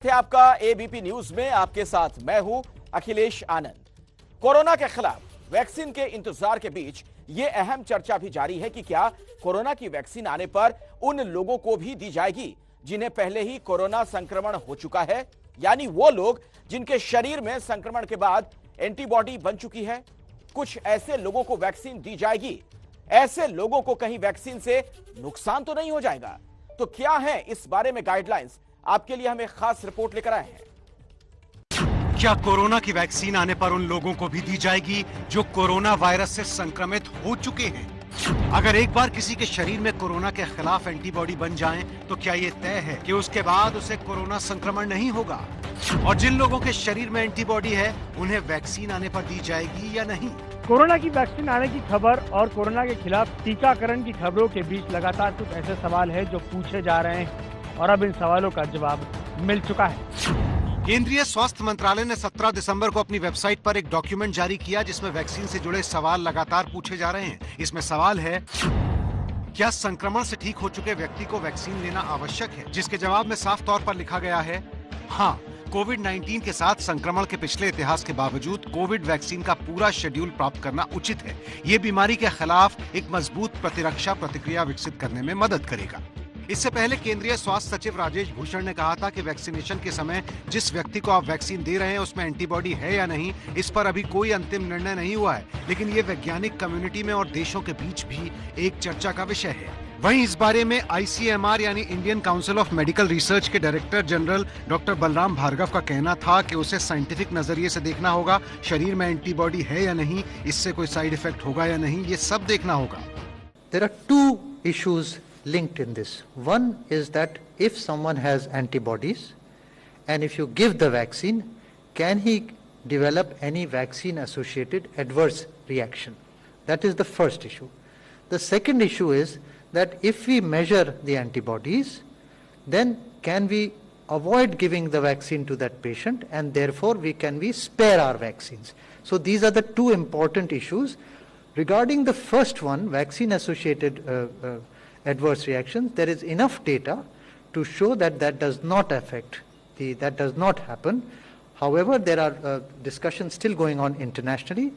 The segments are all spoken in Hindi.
थे आपका एबीपी न्यूज में। आपके साथ मैं हूं अखिलेश आनंद। कोरोना के खिलाफ वैक्सीन के इंतजार के बीच यह अहम चर्चा भी जारी है कि क्या कोरोना की वैक्सीन आने पर उन लोगों को भी दी जाएगी जिन्हें पहले ही कोरोना संक्रमण हो चुका है, यानी वो लोग जिनके शरीर में संक्रमण के बाद एंटीबॉडी बन चुकी है। कुछ ऐसे लोगों को वैक्सीन दी जाएगी। ऐसे लोगों को कहीं वैक्सीन से नुकसान तो नहीं हो जाएगा? तो क्या है इस बारे में गाइडलाइंस? आपके लिए हम एक खास रिपोर्ट लेकर आए हैं। क्या कोरोना की वैक्सीन आने पर उन लोगों को भी दी जाएगी जो कोरोना वायरस से संक्रमित हो चुके हैं? अगर एक बार किसी के शरीर में कोरोना के खिलाफ एंटीबॉडी बन जाएं, तो क्या ये तय है कि उसके बाद उसे कोरोना संक्रमण नहीं होगा? और जिन लोगों के शरीर में एंटीबॉडी है, उन्हें वैक्सीन आने पर दी जाएगी या नहीं? कोरोना की वैक्सीन आने की खबर और कोरोना के खिलाफ टीकाकरण की खबरों के बीच लगातार कुछ ऐसे सवाल है जो पूछे जा रहे हैं और अब इन सवालों का जवाब मिल चुका है। केंद्रीय स्वास्थ्य मंत्रालय ने 17 दिसंबर को अपनी वेबसाइट पर एक डॉक्यूमेंट जारी किया जिसमें वैक्सीन से जुड़े सवाल लगातार पूछे जा रहे हैं। इसमें सवाल है, क्या संक्रमण से ठीक हो चुके व्यक्ति को वैक्सीन लेना आवश्यक है? जिसके जवाब में साफ तौर पर लिखा गया है, हाँ, कोविड-19 के साथ संक्रमण के पिछले इतिहास के बावजूद कोविड वैक्सीन का पूरा शेड्यूल प्राप्त करना उचित है। ये बीमारी के खिलाफ एक मजबूत प्रतिरक्षा प्रतिक्रिया विकसित करने में मदद करेगा। इससे पहले केंद्रीय स्वास्थ्य सचिव राजेश भूषण ने कहा था कि वैक्सीनेशन के समय जिस व्यक्ति को आप वैक्सीन दे रहे हैं उसमें एंटीबॉडी है या नहीं, इस पर अभी कोई अंतिम निर्णय नहीं हुआ है, लेकिन ये वैज्ञानिक कम्युनिटी में और देशों के बीच भी एक चर्चा का विषय है। वहीं इस बारे में ICMR यानी Indian Council of Medical Research के director general doctor Balram Bhargava का कहना था कि उसे साइंटिफिक नजरिए से देखना होगा, शरीर में एंटीबॉडी है या नहीं, इससे कोई साइड इफेक्ट होगा या नहीं, ये सब देखना होगा। There are two issues linked in this. One is that if someone has antibodies and if you give the vaccine, can he develop any vaccine associated adverse reaction? That is the first issue. The second issue is that if we measure the antibodies, then can we avoid giving the vaccine to that patient and therefore we spare our vaccines. So these are the two important issues. Regarding the first one, vaccine associated adverse reactions, there is enough data to show that does not that does not happen. However, there are discussions still going on internationally.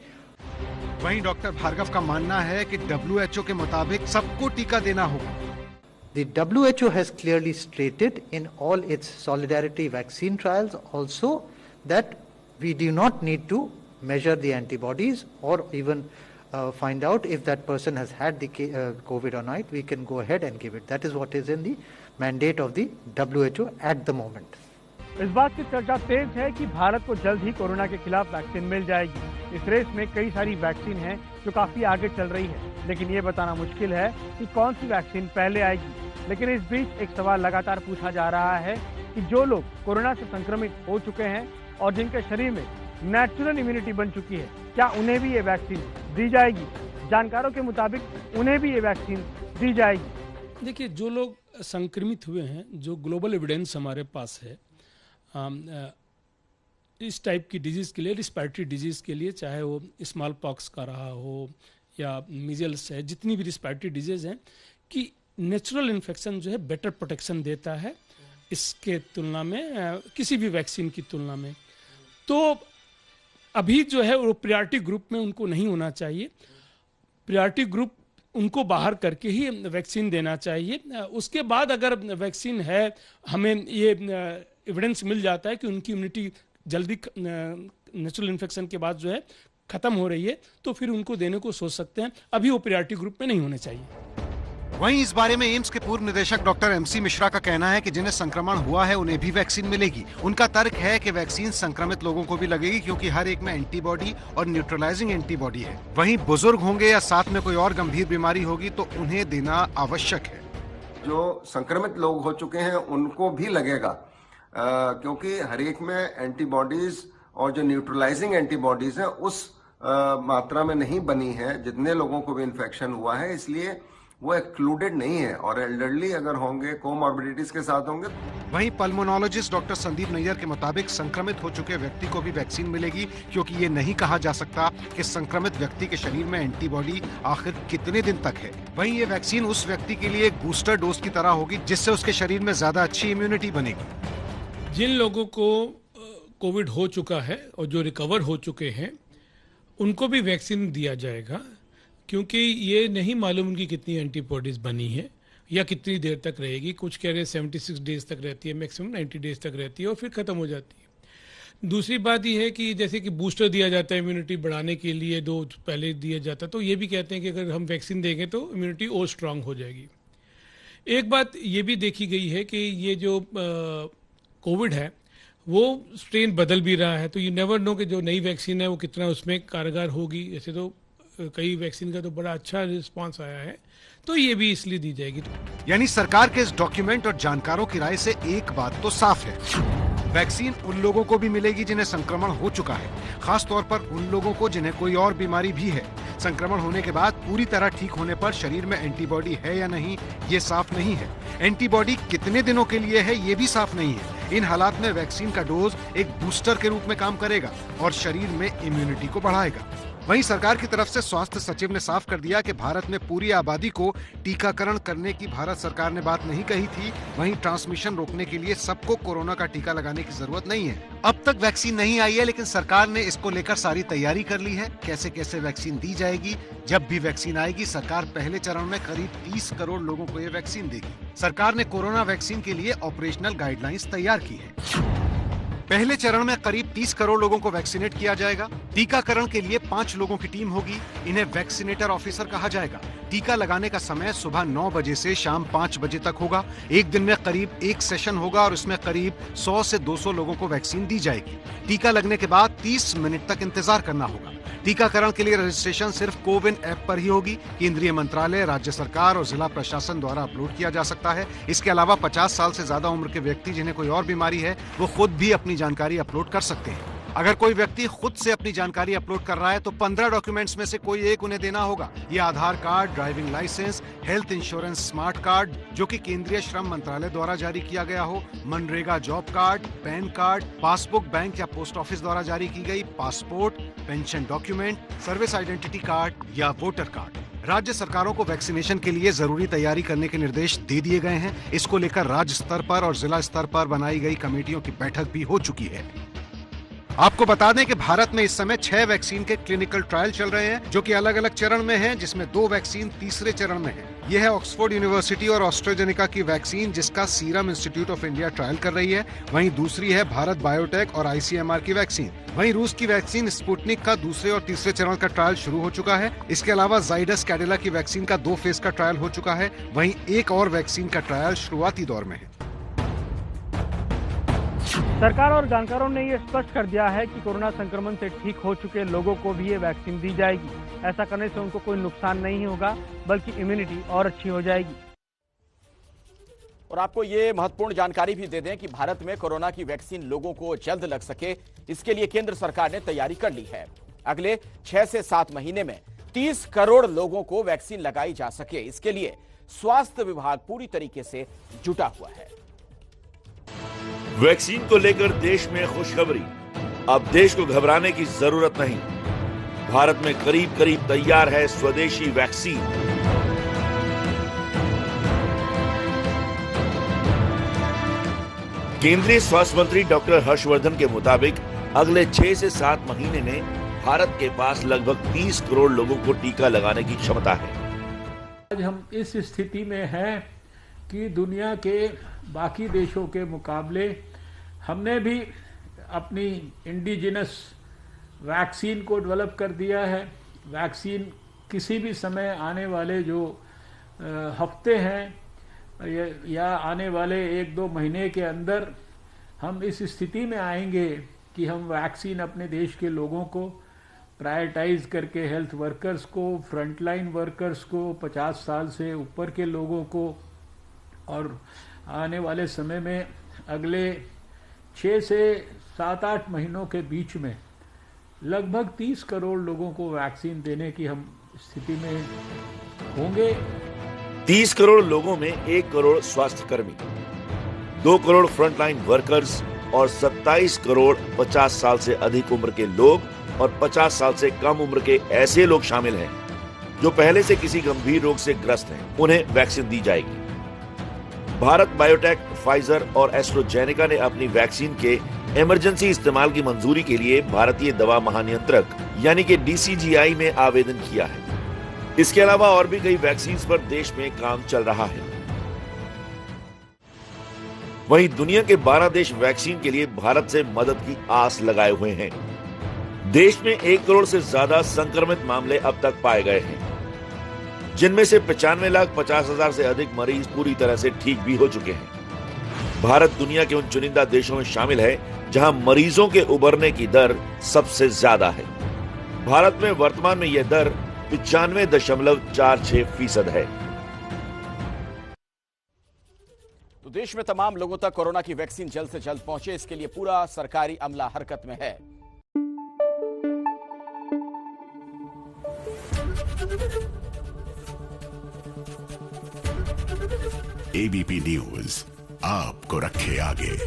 वहीं डॉक्टर भार्गव का मानना है कि WHO के मुताबिक सबको टीका देना होगा। The WHO has clearly stated in all its solidarity vaccine trials also that we do not need to measure the antibodies or even find out if that person has had the COVID or not. We can go ahead and give it. That is what is in the mandate of the WHO at the moment. इस बात की चर्चा तेज है कि भारत को जल्द ही कोरोना के खिलाफ वैक्सीन मिल जाएगी। इस रेस में कई सारी वैक्सीन हैं जो काफी आगे चल रही है, लेकिन ये बताना मुश्किल है कि कौन सी वैक्सीन पहले आएगी। लेकिन इस बीच एक सवाल लगातार पूछा जा रहा है कि जो लोग कोरोना से संक्रमित हो चुके हैं और जिनके शरीर में नेचुरल इम्यूनिटी बन चुकी है, क्या उन्हें भी ये वैक्सीन दी जाएगी? जानकारों के मुताबिक उन्हें भी ये वैक्सीन दी जाएगी। देखिए, जो लोग संक्रमित हुए हैं, जो ग्लोबल एविडेंस हमारे पास है इस टाइप की डिजीज़ के लिए, रिस्पायरेटरी डिजीज़ के लिए, चाहे वो स्मॉल पॉक्स का रहा हो या मीजल्स है, जितनी भी रिस्पायरेटरी डिजीज़ हैं, कि नेचुरल इन्फेक्शन जो है बेटर प्रोटेक्शन देता है इसके तुलना में, किसी भी वैक्सीन की तुलना में। तो अभी जो है वो प्रायोरिटी ग्रुप में उनको नहीं होना चाहिए। प्रायोरिटी ग्रुप उनको बाहर करके ही वैक्सीन देना चाहिए। उसके बाद अगर वैक्सीन है, हमें ये एविडेंस मिल जाता है कि उनकी इम्यूनिटी जल्दी नेचुरल इन्फेक्शन के बाद जो है खत्म हो रही है, तो फिर उनको देने को सोच सकते हैं। अभी वो प्रायोरिटी ग्रुप में नहीं होने चाहिए। वहीं इस बारे में एम्स के पूर्व निदेशक डॉक्टर MC मिश्रा का कहना है कि जिन्हें संक्रमण हुआ है उन्हें भी वैक्सीन मिलेगी। उनका तर्क है कि वैक्सीन संक्रमित लोगों को भी लगेगी क्योंकि हर एक में एंटीबॉडी और न्यूट्रलाइजिंग एंटीबॉडी है। वहीं बुजुर्ग होंगे या साथ में कोई और गंभीर बीमारी होगी तो उन्हें देना आवश्यक है। जो संक्रमित लोग हो चुके हैं उनको भी लगेगा, क्योंकि हर एक में एंटीबॉडीज और जो न्यूट्रलाइजिंग एंटीबॉडीज है उस मात्रा में नहीं बनी है जितने लोगों को भी इन्फेक्शन हुआ है, इसलिए वो एक्सक्लूडेड नहीं है। और एल्डरली अगर होंगे, कोमॉर्बिडिटीज के साथ होंगे। वहीं पल्मोनोलॉजिस्ट डॉक्टर संदीप नैयर के मुताबिक संक्रमित हो चुके व्यक्ति को भी वैक्सीन मिलेगी, क्योंकि ये नहीं कहा जा सकता कि संक्रमित व्यक्ति के शरीर में एंटीबॉडी आखिर कितने दिन तक है। वहीं ये वैक्सीन उस व्यक्ति के लिए एक बूस्टर डोज की तरह होगी जिससे उसके शरीर में ज्यादा अच्छी इम्यूनिटी बनेगी। जिन लोगों को कोविड हो चुका है और जो रिकवर हो चुके हैं उनको भी वैक्सीन दिया जाएगा, क्योंकि ये नहीं मालूम उनकी कितनी एंटीबॉडीज बनी है या कितनी देर तक रहेगी। कुछ कह रहे हैं 76 डेज तक रहती है, मैक्सिमम 90 डेज तक रहती है और फिर ख़त्म हो जाती है। दूसरी बात यह है कि जैसे कि बूस्टर दिया जाता है इम्यूनिटी बढ़ाने के लिए, डोज पहले दिया जाता है, तो ये भी कहते हैं कि अगर हम वैक्सीन देंगे तो इम्यूनिटी और स्ट्रांग हो जाएगी। एक बात ये भी देखी गई है कि ये जो कोविड है वो स्ट्रेन बदल भी रहा है, तो यू नेवर नो कि जो नई वैक्सीन है वो कितना उसमें कारगर होगी। ऐसे तो कई वैक्सीन का तो बड़ा अच्छा रिस्पांस आया है, तो ये भी इसलिए दी जाएगी। यानी सरकार के इस डॉक्यूमेंट और जानकारों की राय से एक बात तो साफ है, वैक्सीन उन लोगों को भी मिलेगी जिन्हें संक्रमण हो चुका है, खास तौर पर उन लोगों को जिन्हें कोई और बीमारी भी है। संक्रमण होने के बाद पूरी तरह ठीक होने पर शरीर में एंटीबॉडी है या नहीं ये साफ नहीं है। एंटीबॉडी कितने दिनों के लिए है ये भी साफ नहीं है। इन हालात में वैक्सीन का डोज एक बूस्टर के रूप में काम करेगा और शरीर में इम्यूनिटी को बढ़ाएगा। वहीं सरकार की तरफ से स्वास्थ्य सचिव ने साफ कर दिया कि भारत में पूरी आबादी को टीकाकरण करने की भारत सरकार ने बात नहीं कही थी। वहीं ट्रांसमिशन रोकने के लिए सबको कोरोना का टीका लगाने की जरूरत नहीं है। अब तक वैक्सीन नहीं आई है, लेकिन सरकार ने इसको लेकर सारी तैयारी कर ली है। कैसे कैसे वैक्सीन दी जाएगी, जब भी वैक्सीन आएगी सरकार पहले चरण में करीब 30 करोड़ लोगों को ये वैक्सीन देगी। सरकार ने कोरोना वैक्सीन के लिए ऑपरेशनल गाइडलाइंस तैयार की है। पहले चरण में करीब 30 करोड़ लोगों को वैक्सीनेट किया जाएगा। टीकाकरण के लिए 5 लोगों की टीम होगी, इन्हें वैक्सीनेटर ऑफिसर कहा जाएगा। टीका लगाने का समय सुबह 9 बजे से शाम 5 बजे तक होगा। एक दिन में करीब 1 सेशन होगा और इसमें करीब 100 से 200 लोगों को वैक्सीन दी जाएगी। टीका लगने के बाद 30 मिनट तक इंतजार करना होगा। टीकाकरण के लिए रजिस्ट्रेशन सिर्फ कोविन ऐप पर ही होगी। केंद्रीय मंत्रालय, राज्य सरकार और जिला प्रशासन द्वारा अपलोड किया जा सकता है। इसके अलावा 50 साल से ज्यादा उम्र के व्यक्ति जिन्हें कोई और बीमारी है वो खुद भी अपनी जानकारी अपलोड कर सकते हैं। अगर कोई व्यक्ति खुद से अपनी जानकारी अपलोड कर रहा है तो 15 डॉक्यूमेंट्स में से कोई एक उन्हें देना होगा। ये Aadhaar card, driving licence, health insurance smart card जो कि केंद्रीय श्रम मंत्रालय द्वारा जारी किया गया हो, MNREGA job card, pan card, passbook bank या पोस्ट ऑफिस द्वारा जारी की गई passport, pension document, service identity card या वोटर कार्ड। राज्य सरकारों को वैक्सीनेशन के लिए जरूरी तैयारी करने के निर्देश दे दिए गए हैं। इसको लेकर राज्य स्तर पर और जिला स्तर पर बनाई गई कमेटियों की बैठक भी हो चुकी है। आपको बता दें कि भारत में इस समय 6 वैक्सीन के क्लिनिकल ट्रायल चल रहे हैं जो कि अलग अलग चरण में हैं, जिसमें 2 वैक्सीन तीसरे चरण में हैं। यह है ऑक्सफोर्ड यूनिवर्सिटी और ऑस्ट्राजेनेका की वैक्सीन जिसका serum institute of India trial कर रही है। वहीं दूसरी है भारत बायोटेक और आईसीएमआर की वैक्सीन। वहीं रूस की वैक्सीन स्पुतनिक का दूसरे और तीसरे चरण का ट्रायल शुरू हो चुका है। इसके अलावा जाइडस कैडिला की वैक्सीन का 2 फेज का ट्रायल हो चुका है। वहीं एक और वैक्सीन का ट्रायल शुरुआती दौर में है। सरकार और जानकारों ने ये स्पष्ट कर दिया है कि कोरोना संक्रमण से ठीक हो चुके लोगों को भी ये वैक्सीन दी जाएगी। ऐसा करने से उनको कोई नुकसान नहीं होगा, बल्कि इम्यूनिटी और अच्छी हो जाएगी। और आपको ये महत्वपूर्ण जानकारी भी दे दें कि भारत में कोरोना की वैक्सीन लोगों को जल्द लग सके, इसके लिए केंद्र सरकार ने तैयारी कर ली है। अगले 6 से 7 महीने में 30 करोड़ लोगों को वैक्सीन लगाई जा सके, इसके लिए स्वास्थ्य विभाग पूरी तरीके से जुटा हुआ है। वैक्सीन को लेकर देश में खुशखबरी, अब देश को घबराने की जरूरत नहीं। भारत में करीब करीब तैयार है स्वदेशी वैक्सीन। केंद्रीय स्वास्थ्य मंत्री डॉक्टर हर्षवर्धन के मुताबिक अगले 6 से 7 महीने में भारत के पास लगभग 30 करोड़ लोगों को टीका लगाने की क्षमता है। आज हम इस स्थिति में हैं कि दुनिया के बाकी देशों के मुकाबले हमने भी अपनी इंडिजिनस वैक्सीन को डेवलप कर दिया है। वैक्सीन किसी भी समय आने वाले जो हफ्ते हैं या आने वाले 1-2 महीने के अंदर हम इस स्थिति में आएंगे कि हम वैक्सीन अपने देश के लोगों को प्रायोरिटाइज करके हेल्थ वर्कर्स को, फ्रंटलाइन वर्कर्स को, 50 साल से ऊपर के लोगों को और आने वाले समय में अगले 6 से 7-8 महीनों के बीच में लगभग 30 करोड़ लोगों को वैक्सीन देने की हम स्थिति में होंगे। 30 करोड़ लोगों में 1 करोड़ स्वास्थ्य कर्मी, 2 करोड़ फ्रंटलाइन वर्कर्स और 27 करोड़ 50 साल से अधिक उम्र के लोग और 50 साल से कम उम्र के ऐसे लोग शामिल हैं जो पहले से किसी गंभीर रोग से ग्रस्त हैं, उन्हें वैक्सीन दी जाएगी। भारत बायोटेक, फाइजर और एस्ट्रोजेनेका ने अपनी वैक्सीन के इमरजेंसी इस्तेमाल की मंजूरी के लिए भारतीय दवा महानियंत्रक यानी कि DCGI में आवेदन किया है। इसके अलावा और भी कई वैक्सीन पर देश में काम चल रहा है। वहीं दुनिया के 12 देश वैक्सीन के लिए भारत से मदद की आस लगाए हुए हैं। देश में 1 करोड़ से ज्यादा संक्रमित मामले अब तक पाए गए हैं, जिनमें से 95,50,000 से अधिक मरीज पूरी तरह से ठीक भी हो चुके हैं। भारत दुनिया के उन चुनिंदा देशों में शामिल है जहां मरीजों के उबरने की दर सबसे ज्यादा है। भारत में वर्तमान में यह दर 95.46% है। तो देश में तमाम लोगों तक कोरोना की वैक्सीन जल्द से जल्द पहुंचे, इसके लिए पूरा सरकारी अमला हरकत में है। ABP न्यूज आपको रखे आगे।